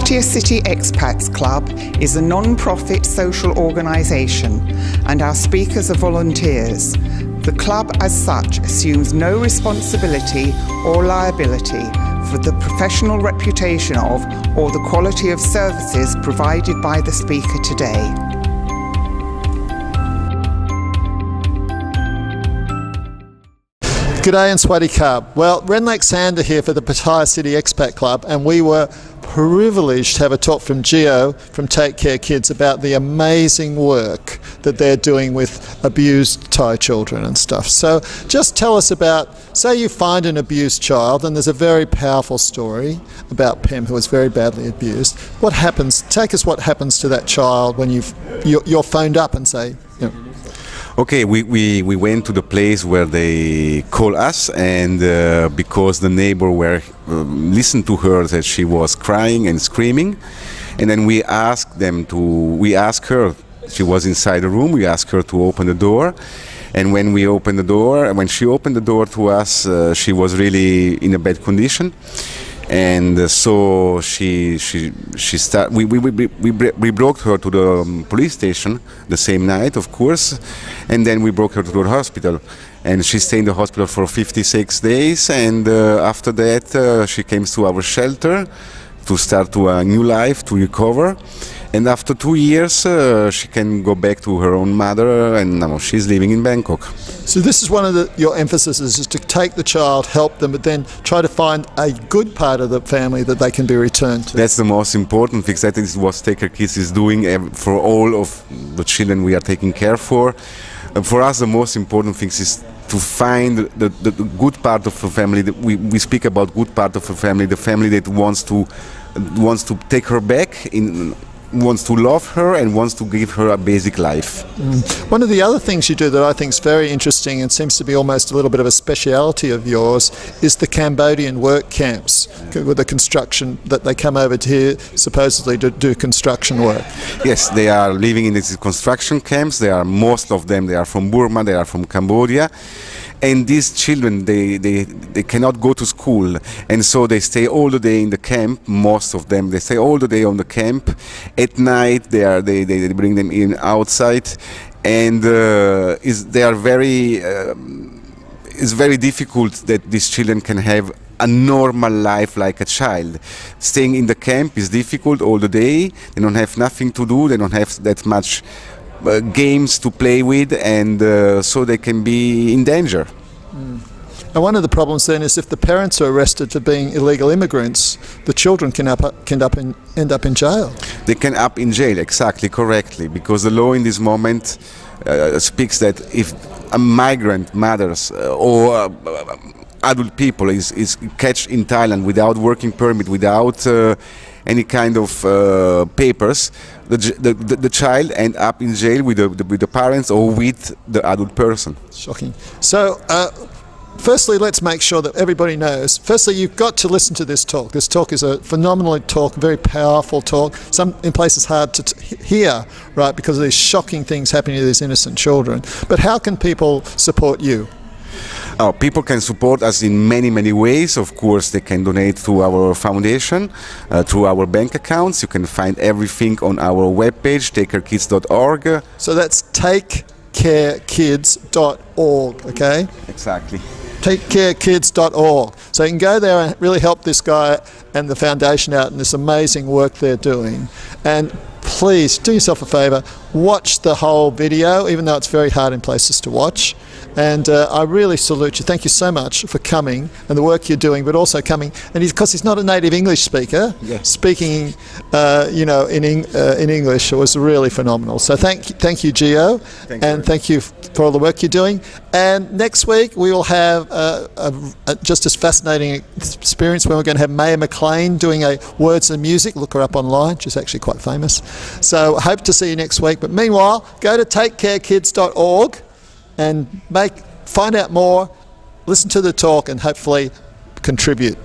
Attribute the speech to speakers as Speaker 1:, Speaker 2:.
Speaker 1: PCEC Expats Club is a non-profit social organisation and our speakers are volunteers. The club as such assumes no responsibility or liability for the professional reputation of or the quality of services provided by the speaker today.
Speaker 2: G'day and Swaddy Carb. Well, Ren Alexander here for the Pattaya City Expat Club, and we were privileged to have a talk from Gio from Take Care Kids about the amazing work that they're doing with abused Thai children and stuff. So just tell us about, say you find an abused child, and there's a very powerful story about Pem who was very badly abused. What happens, take us what happens to that child when you're phoned up and say, you know,
Speaker 3: okay, we went to the place where they call us, and because the neighbor were listened to her that she was crying and screaming, and then we asked her, she was inside the room, we asked her to open the door, and when she opened the door to us, she was really in a bad condition. And so we brought her to the police station the same night, of course, and then we brought her to the hospital, and she stayed in the hospital for 56 days, and after that she came to our shelter to start a new life, to recover, and after 2 years she can go back to her own mother, and now she's living in Bangkok.
Speaker 2: So this is one of your emphasis is to take the child, help them, but then try to find a good part of the family that they can be returned to.
Speaker 3: That's the most important thing. That is what Take Care Kids is doing for all of the children we are taking care for. And for us, the most important thing is to find the good part of the family. We speak about good part of the family that wants to take her back wants to love her and wants to give her a basic life.
Speaker 2: One of the other things you do that I think is very interesting and seems to be almost a little bit of a speciality of yours is the Cambodian work camps with the construction that they come over to here supposedly to do construction work.
Speaker 3: Yes, they are living in these construction camps. Most of them, they are from Burma, they are from Cambodia. And these children, they cannot go to school, and so they stay all the day in the camp. Most of them, they stay all the day on the camp. At night, they bring them in outside, and it's very difficult that these children can have a normal life like a child. Staying in the camp is difficult all the day. They don't have nothing to do. They don't have that much games to play with, and so they can be in danger.
Speaker 2: And one of the problems then is if the parents are arrested for being illegal immigrants, the children can end up in jail.
Speaker 3: They can end up in jail, exactly, correctly, because the law in this moment speaks that if a migrant mothers or adult people is catched in Thailand without working permit, without any kind of papers, the child end up in jail with the parents or with the adult person. Shocking.
Speaker 2: So, firstly, let's make sure that everybody knows. Firstly, you've got to listen to this talk. This talk is a phenomenal talk, very powerful talk. Some in places hard to hear, right, because of these shocking things happening to these innocent children. But how can people support you?
Speaker 3: People can support us in many, many ways. Of course, they can donate to our foundation, through our bank accounts. You can find everything on our webpage, takecarekids.org.
Speaker 2: So that's takecarekids.org, okay?
Speaker 3: Exactly.
Speaker 2: Takecarekids.org. So you can go there and really help this guy and the foundation out in this amazing work they're doing. And please do yourself a favour, watch the whole video, even though it's very hard in places to watch. And I really salute you. Thank you so much for coming and the work you're doing, but also coming. And because he's not a native English speaker, speaking, in English was really phenomenal. So thank you, Gio, and thank you for all the work you're doing. And next week we will have a just as fascinating experience when we're going to have Maya McLean doing a Words and Music. Look her up online. She's actually quite famous. So hope to see you next week. But meanwhile, go to takecarekids.org. and find out more, listen to the talk, and hopefully contribute.